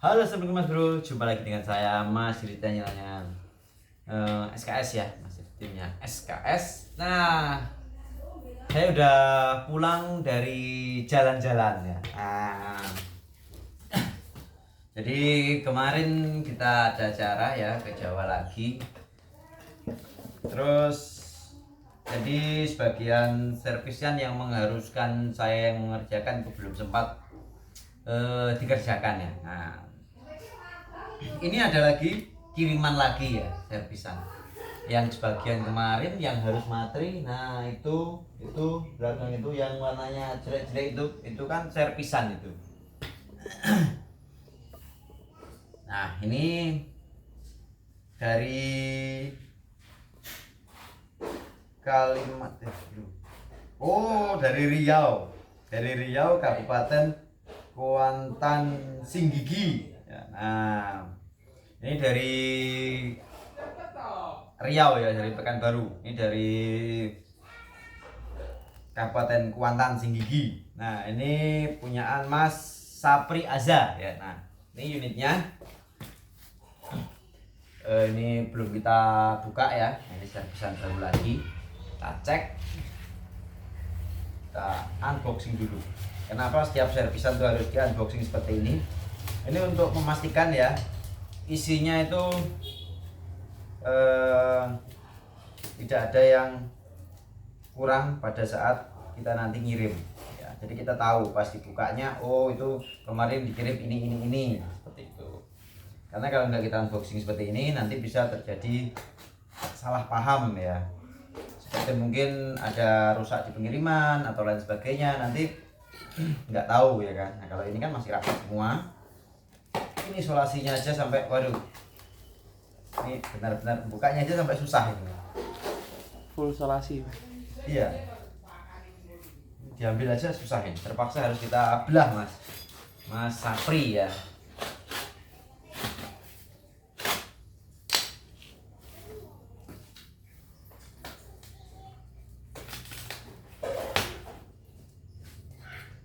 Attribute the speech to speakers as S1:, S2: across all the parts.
S1: Halo, assalamualaikum Mas Bro. Jumpa lagi dengan saya Mas di channelnya SKS ya, masih timnya SKS. Nah, saya udah pulang dari jalan-jalan ya. Jadi kemarin kita ada acara ya ke Jawa lagi. Terus jadi sebagian servisan yang mengharuskan saya yang mengerjakan itu belum sempat dikerjakan ya. Nah, ini ada lagi kiriman lagi ya servisan yang sebagian kemarin yang harus materi. Nah itu belakang itu yang warnanya jelek-jelek itu kan servisan itu. Nah ini dari Kalimantan. Oh, dari Riau Kabupaten Kuantan Singgigi ya. Nah ini dari Riau ya, dari Pekanbaru. Ini dari Kabupaten Kuantan Singgigi. Nah ini punyaan Mas Sapri Aza ya. Nah ini unitnya ini belum kita buka ya. Ini servisan baru lagi. Kita cek, kita unboxing dulu. Kenapa setiap servisan itu harus di unboxing seperti ini? Ini untuk memastikan ya isinya itu tidak ada yang kurang pada saat kita nanti ngirim ya. Jadi kita tahu pas dibukanya, oh itu kemarin dikirim ini seperti itu. Karena kalau nggak kita unboxing seperti ini nanti bisa terjadi salah paham ya, seperti mungkin ada rusak di pengiriman atau lain sebagainya, nanti nggak tahu ya kan. Nah kalau ini kan masih rapat semua. Ini isolasinya aja sampai, waduh, ini benar-benar bukanya aja sampai susah ini.
S2: Full isolasi.
S1: Iya, diambil aja susah ini, terpaksa harus kita belah Mas Sapri ya.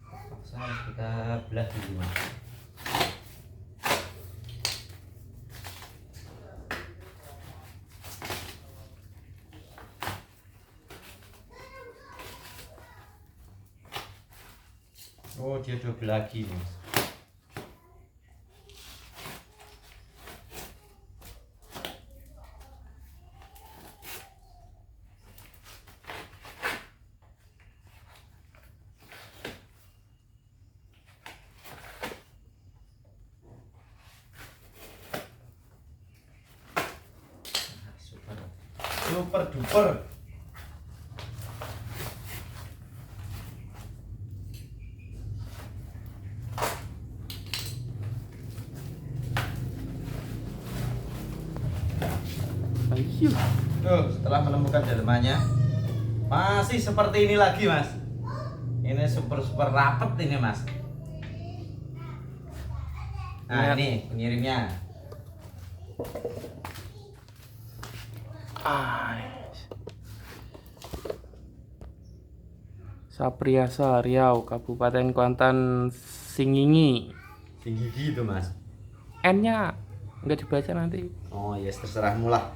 S1: Terpaksa harus kita belah dulu Mas. Oh dia double lagi Mas. Super duper.
S2: Ayo.
S1: Tuh, setelah menemukan dalemannya masih seperti ini lagi Mas. Ini super rapet ini Mas. Nah ini pengirimnya.
S2: Sapriasa Riau, Kabupaten Kuantan Singgigi.
S1: Tinggi gitu Mas.
S2: N-nya nggak dibaca nanti.
S1: Oh yes, terserahmu lah.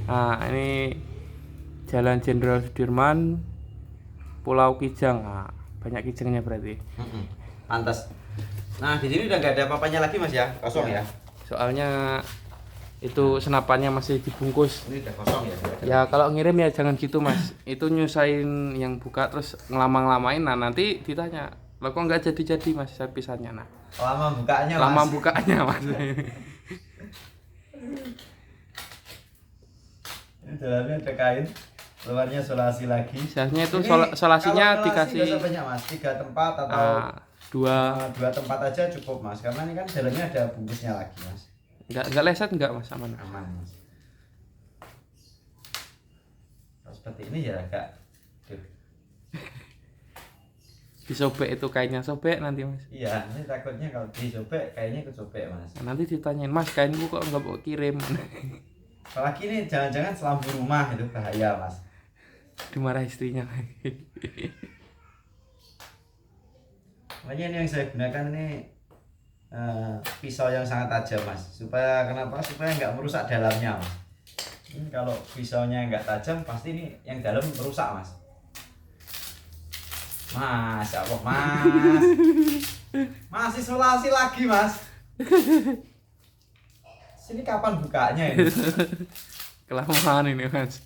S2: Nah, ini Jalan Jenderal Sudirman, Pulau Kijang. Nah, banyak kijangnya berarti.
S1: Pantas. Nah di sini udah nggak ada apa-apanya lagi Mas ya, kosong ya.
S2: Soalnya itu senapannya masih dibungkus.
S1: Ini udah kosong ya.
S2: Ya kalau ngirim ya jangan gitu Mas. Itu nyusahin yang buka terus ngelamang-lamain. Nah nanti ditanya, lo kok nggak jadi Mas servisannya? Nah
S1: Lama bukanya Mas.
S2: lama bukanya Mas.
S1: Ini dalamnya ada kain, luarnya solasi lagi.
S2: Biasanya itu
S1: Ini
S2: solasinya
S1: kalau
S2: dikasih
S1: nggak usah banyak Mas, 3 tempat atau
S2: dua
S1: tempat aja cukup Mas. Karena ini kan dalamnya ada bungkusnya lagi Mas.
S2: nggak leset nggak Mas, aman.
S1: Aman Mas. Kalau seperti ini ya agak
S2: Disobek itu kainnya sobek nanti Mas.
S1: iya, ini takutnya kalau disobek kayaknya kesobek Mas.
S2: Nah, nanti ditanyain Mas kainku kok nggak mau kirim.
S1: Apalagi ini jangan-jangan selambu rumah itu bahaya Mas.
S2: Dimarah istrinya.
S1: Makanya ini yang saya gunakan ini pisau yang sangat tajam mas, supaya kenapa, supaya nggak merusak dalamnya mas. Kalau pisaunya nggak tajam pasti ini yang dalam merusak mas. Masya Allah mas, masih isolasi lagi mas. Sini kapan bukanya ini?
S2: Kelamaan ini mas.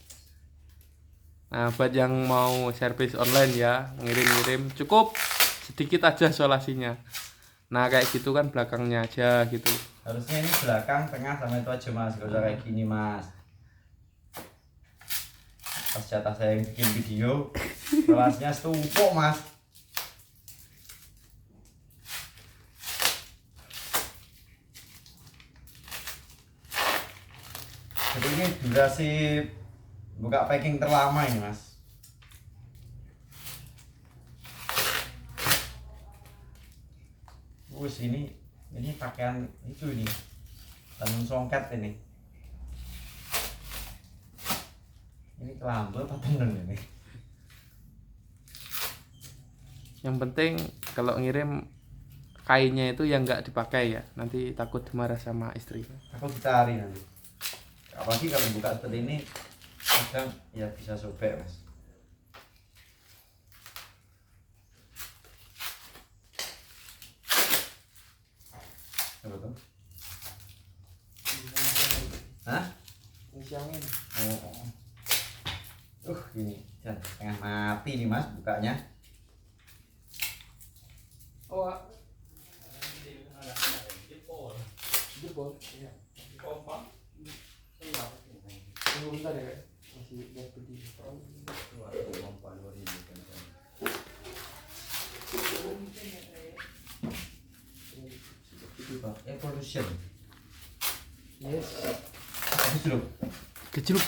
S2: Nah buat yang mau servis online ya, ngirim-ngirim cukup sedikit aja solasinya. Nah kayak gitu kan belakangnya aja gitu.
S1: Harusnya ini belakang, tengah sama itu aja mas, gak usah kayak gini mas. Pas jatah saya yang bikin video, kelasnya setumpuk mas. Jadi ini durasi buka packing terlama ini mas. Wus ini pakaian itu ini, tanun songket ini. Ini kelambu apa tenun ini?
S2: Yang penting kalau ngirim kainnya itu yang nggak dipakai ya, nanti takut dimarah sama istri.
S1: Aku dicari nanti. Apalagi kalau buka seperti ini, kadang ya bisa sobek mas. Apa tuh? Hah? Oh. Ini tengah mati nih mas bukanya.
S2: Oh, jebol, iya. Kompak. Iya. Tunggu bentar ya, masih buat berdiri.
S1: Evolution.
S2: Yes.
S1: Kejluk.
S2: Kejluk.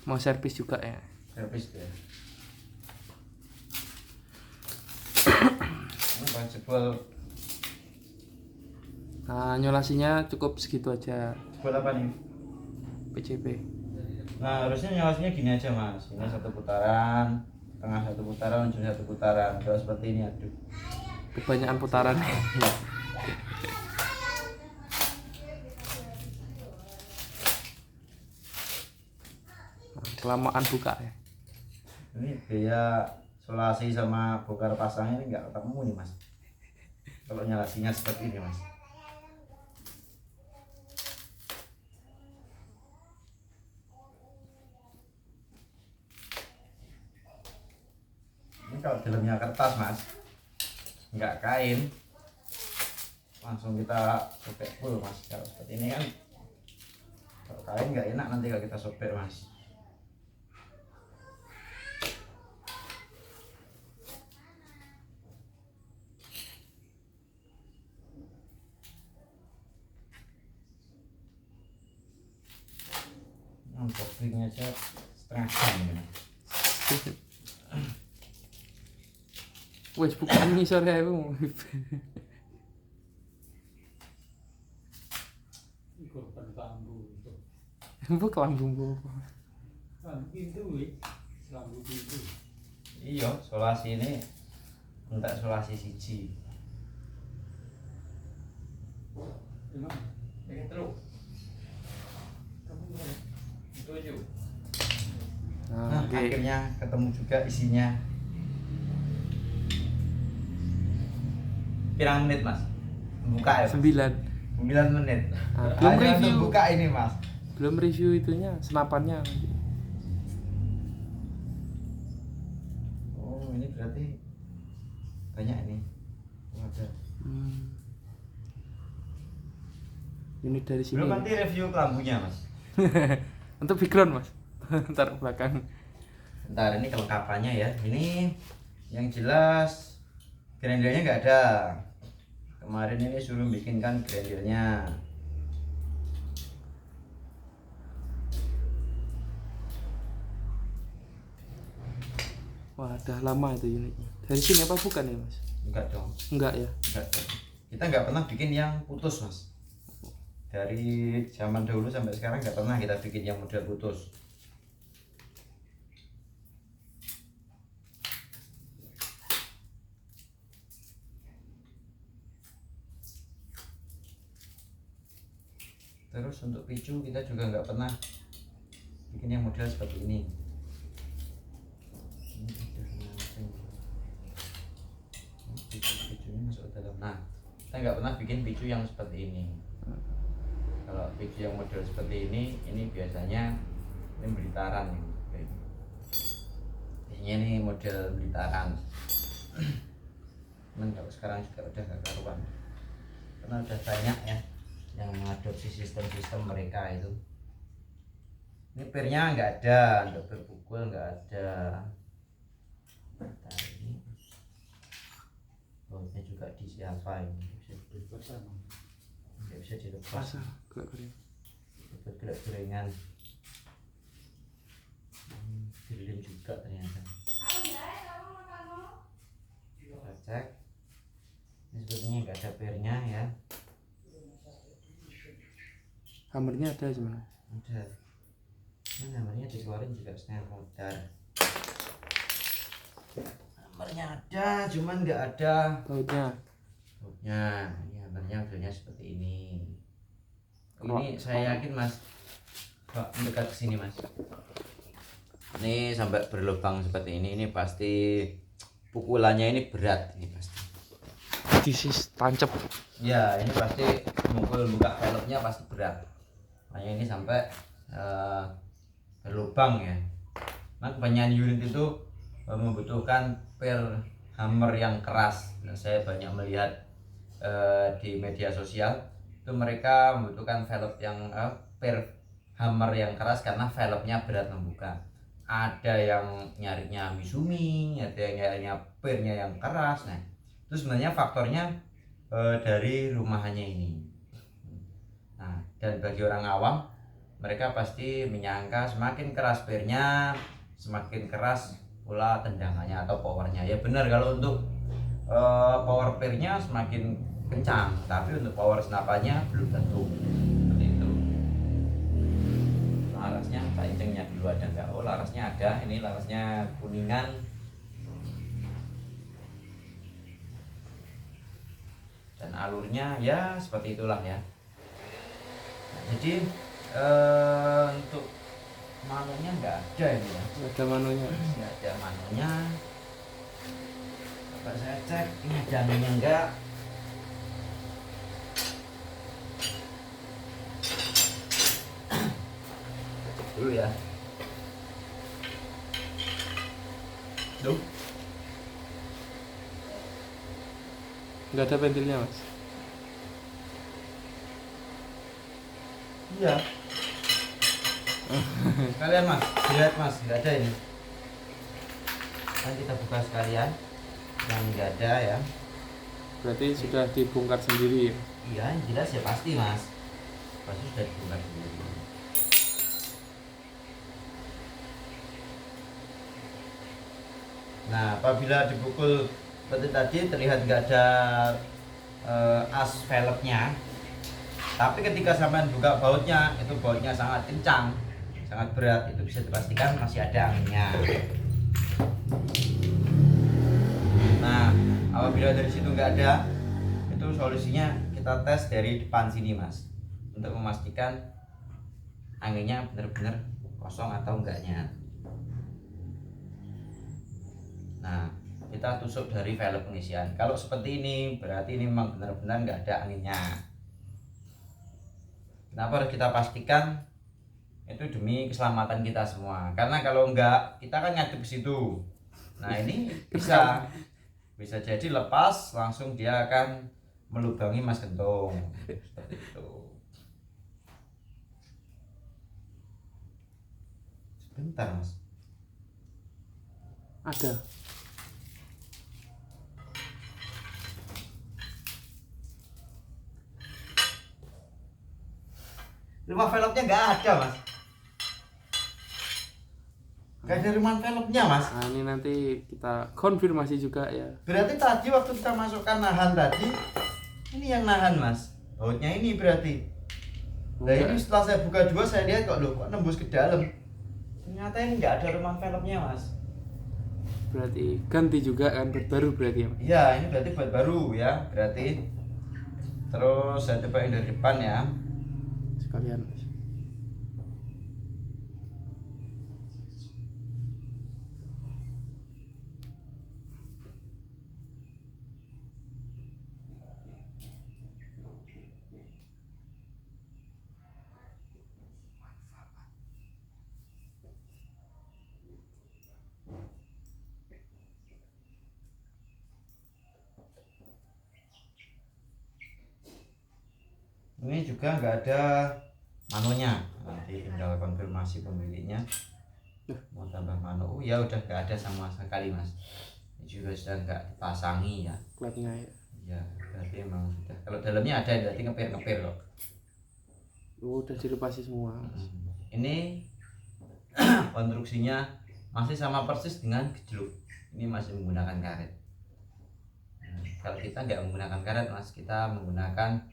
S2: Mau servis juga ya.
S1: Servis ya. Ini bahan jebol.
S2: Nah, nyolasinya cukup segitu aja.
S1: Jebol apa nih?
S2: PCP.
S1: Nah harusnya nyolasinya gini aja mas. Ini satu putaran, tengah satu putaran, ujung satu putaran. Kalau seperti ini aduh.
S2: Kebanyakan putaran. Kelamaan buka ya.
S1: Ini biaya solasi sama bongkar pasang ini nggak ketemu nih mas. Kalau nyalasinya seperti ini mas. Ini kalau dalamnya kertas mas, nggak kain, langsung kita sobek full mas. Kalau seperti ini kan, kalau kain nggak enak nanti kalau kita sobek mas. Unboxingnya aja setengah jam ini.
S2: Wes bukan nih sore aku. Mbok kelambu mbok.
S1: Iya, solasi ini enggak solasi siji. Ini terus. Setuju. Nah,
S2: Oke.
S1: akhirnya ketemu juga isinya. Pirang menit mas? Buka ya?
S2: 9.
S1: 9 menit.
S2: Nah, belum
S1: Hanya
S2: review.
S1: untuk buka ini mas.
S2: Belum review itunya, senapannya.
S1: Oh ini berarti banyak ini. Oh, ada.
S2: Unit dari sini.
S1: Belum nanti review kelambunya mas.
S2: Untuk background mas. Ntar belakang.
S1: Bentar ini kelengkapannya ya. Ini yang jelas grendelnya nggak ada. Kemarin ini suruh bikinkan grendelnya.
S2: Wah, udah lama itu unitnya. Dari sini apa bukan ya mas?
S1: Enggak dong.
S2: Enggak ya.
S1: Enggak dong. Kita nggak pernah bikin yang putus mas. Dari zaman dahulu sampai sekarang nggak pernah kita bikin yang model putus. Terus untuk picu kita juga nggak pernah bikin yang model seperti ini. Picunya masuk ke dalam. Nah, kita nggak pernah bikin picu yang seperti ini. Kalau picu yang model seperti ini biasanya ini Blitaran nih. Biasanya ini model Blitaran. Cuman kalau sekarang juga udah gak karuan, karena udah banyak ya yang mengadopsi sistem-sistem mereka itu. Ini pirnya nggak ada, untuk pir pukul nggak ada. Nah, ini bautnya juga di siapa ini? Nggak bisa dilepas. Buat gelek-gelengan. Dilim juga ternyata. Kita cek. Ini sebetulnya nggak ada pirnya ya.
S2: Hammernya ada gimana?
S1: Ada. Ini hammernya dikeluarin juga setengah modar. Hammernya ada, cuman nggak ada
S2: Bautnya.
S1: bautnya. Ini hammernya modelnya seperti ini. Ini saya yakin Mas, Pak, mendekat ke sini Mas. Ini sampai berlubang seperti ini pasti pukulannya ini berat ini pasti.
S2: Disis tancap.
S1: Ya, ini pasti mukul buka velgnya pasti berat. Makanya ini sampai berlubang ya. Nah, kebanyakan unit itu membutuhkan per hammer yang keras. Nah, saya banyak melihat di media sosial itu mereka membutuhkan velg yang per hammer yang keras karena velgnya berat membuka. Ada yang nyarinya Misumi, ada yang nyarinya pernya yang keras. Nah, itu sebenarnya faktornya dari rumahannya ini. Nah, dan bagi orang awam, mereka pasti menyangka semakin keras pernya, semakin keras pula tendangannya atau powernya. Ya benar, kalau untuk power pernya semakin kencang, tapi untuk power senapannya belum tentu. Seperti itu. Larasnya tak incengnya dulu ada enggak? Oh, larasnya ada. Ini larasnya kuningan. Dan alurnya ya seperti itulah ya. Nah, jadi untuk manunya nggak ada ini ya.
S2: Nggak ada manunya.
S1: Nggak ada manunya. Coba saya cek ini ada anunya enggak. Cek dulu ya. Duh.
S2: Nggak ada ventilnya Mas.
S1: Iya. Kalian Mas, lihat Mas, nggak ada ini. Kan kita buka sekalian. Yang nggak ada ya.
S2: Berarti sudah dibongkar sendiri ya.
S1: Iya, yang jelas ya pasti Mas. Pasti sudah dibongkar sendiri. Nah, apabila dipukul seperti tadi terlihat nggak ada as velgnya, tapi ketika sampai buka bautnya, itu bautnya sangat kencang, sangat berat, itu bisa dipastikan masih ada anginnya. Nah, apabila dari situ nggak ada, itu solusinya kita tes dari depan sini Mas, untuk memastikan anginnya benar-benar kosong atau enggaknya. Nah, kita tusuk dari velg pengisian. Kalau seperti ini berarti ini memang benar-benar nggak ada anginnya. Kenapa harus kita pastikan? Itu demi keselamatan kita semua. Karena kalau enggak, kita kan ngadep ke situ. Nah, ini bisa jadi lepas, langsung dia akan melubangi mas gentong. Seperti itu. Sebentar Mas.
S2: Ada.
S1: Rumah velgnya nggak ada Mas. Nggak ada rumah velgnya Mas.
S2: Nah, ini nanti kita konfirmasi juga ya.
S1: Berarti tadi waktu kita masukkan nahan tadi, ini yang nahan Mas. Bautnya ini berarti. Nah ini setelah saya buka dua, saya lihat kok loh, kok nembus ke dalam. Ternyata ini nggak ada rumah velgnya Mas.
S2: Berarti ganti juga kan, baru berarti ya Mas?
S1: Iya, ini berarti buat baru ya, berarti. Terus saya coba yang dari depan ya.
S2: sekalian.
S1: Ini juga nggak ada manunya, nanti tinggal konfirmasi pemiliknya mau tambah manu. Oh ya udah nggak ada sama sekali mas, ini juga sudah nggak dipasangi ya.
S2: Platnya ya.
S1: Ya berarti emang sudah, kalau dalamnya ada berarti ngepir loh.
S2: Udah dilepasi semua.
S1: Ini konstruksinya masih sama persis dengan gejluk, ini masih menggunakan karet. Kalau kita nggak menggunakan karet mas, kita menggunakan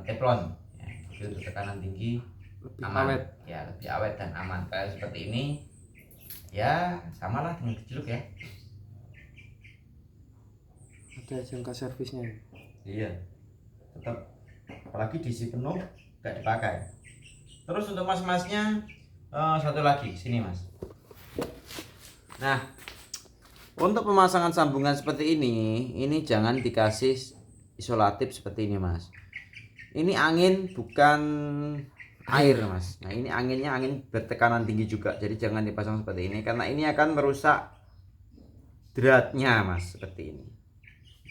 S1: teflon ya, jadi untuk tekanan tinggi
S2: Lebih
S1: aman
S2: awet.
S1: ya, lebih awet dan aman. Kayak seperti ini ya samalah dengan gejluk ya.
S2: Ada jangka servisnya.
S1: Iya, tetap apalagi diisi penuh nggak dipakai. Terus untuk mas-masnya satu lagi sini mas. Nah, untuk pemasangan sambungan seperti ini jangan dikasih isolatif seperti ini mas. Ini angin bukan air mas. Nah ini anginnya angin bertekanan tinggi juga, jadi jangan dipasang seperti ini karena ini akan merusak dratnya mas, seperti ini.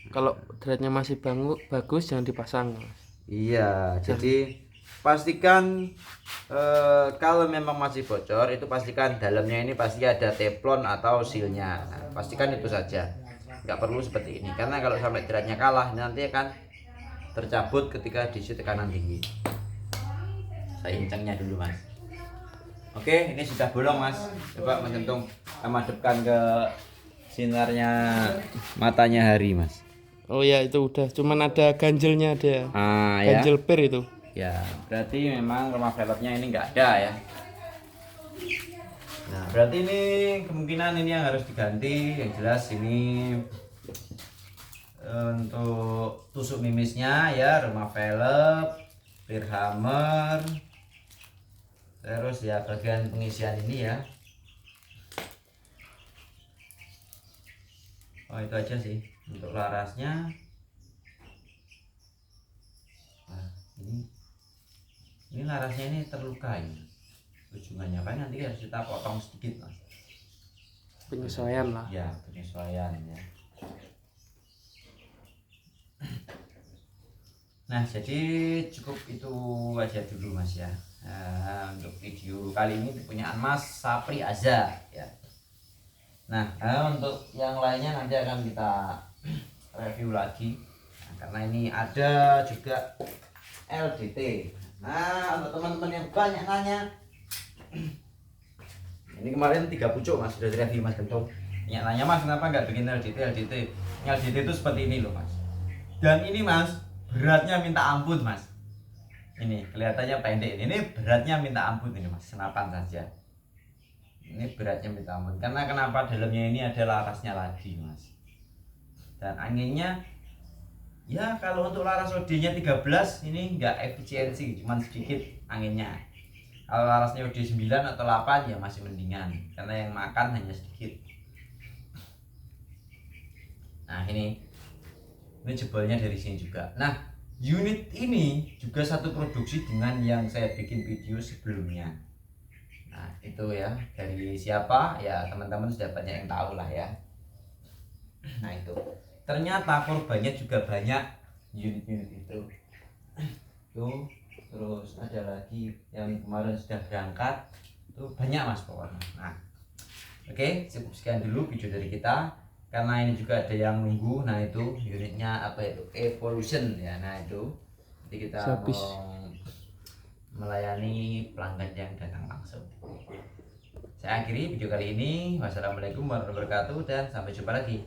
S2: Kalau dratnya masih bagus jangan dipasang, Mas.
S1: Iya, jadi pastikan kalau memang masih bocor itu pastikan dalamnya ini pasti ada teflon atau sealnya. Nah, pastikan itu saja, nggak perlu seperti ini karena kalau sampai dratnya kalah nanti akan tercabut ketika diisi tekanan tinggi. Saya incengnya dulu mas. Oke, ini sudah bolong mas. Coba menyentuh, madepkan ke sinarnya matanya hari mas.
S2: Oh ya itu udah, cuman ada ganjelnya ada.
S1: Ya.
S2: Ganjel per itu.
S1: Ya, berarti memang rumah velgnya ini nggak ada ya. Nah, berarti ini kemungkinan ini yang harus diganti. Yang jelas ini untuk tusuk mimisnya ya, rumah velg, clear hammer, terus ya bagian pengisian ini ya. Oh itu aja sih untuk larasnya. Nah, ini larasnya ini terluka ini ujungannya, kan nanti harus kita potong sedikit mas.
S2: Penyesuaian lah.
S1: Ya penyesuaian ya. Nah jadi cukup itu aja dulu mas ya. Nah, untuk video kali ini kepunyaan Mas Sapri Aza ya. Nah untuk yang lainnya nanti akan kita review lagi. Nah, karena ini ada juga LDT. Nah untuk teman-teman yang banyak nanya, ini kemarin 3 pucuk mas sudah direview mas Gentong. Banyak nanya mas kenapa nggak bikin LDT. LDT itu seperti ini loh mas. Dan ini mas beratnya minta ampun mas. Ini kelihatannya pendek, ini beratnya minta ampun ini mas, senapan saja. Ini beratnya minta ampun karena kenapa, dalamnya ini ada larasnya lagi mas. Dan anginnya ya kalau untuk laras OD nya 13 ini enggak efisiensi, cuman sedikit anginnya. Kalau larasnya OD 9 atau 8 ya masih mendingan karena yang makan hanya sedikit. Nah ini jebolnya dari sini juga. Nah unit ini juga satu produksi dengan yang saya bikin video sebelumnya. Nah itu ya, dari siapa ya teman-teman sudah banyak yang tahu lah ya. Nah itu ternyata korbannya juga banyak unit-unit itu. Tuh terus ada lagi yang kemarin sudah berangkat, tuh banyak mas pokoknya. Nah oke, cukup sekian dulu video dari kita karena ini juga ada yang nunggu. Nah itu unitnya apa itu, Evolution ya. Nah itu nanti kita
S2: Habis.
S1: mau melayani pelanggan yang datang langsung. Saya akhiri video kali ini. Wassalamualaikum warahmatullahi wabarakatuh dan sampai jumpa lagi.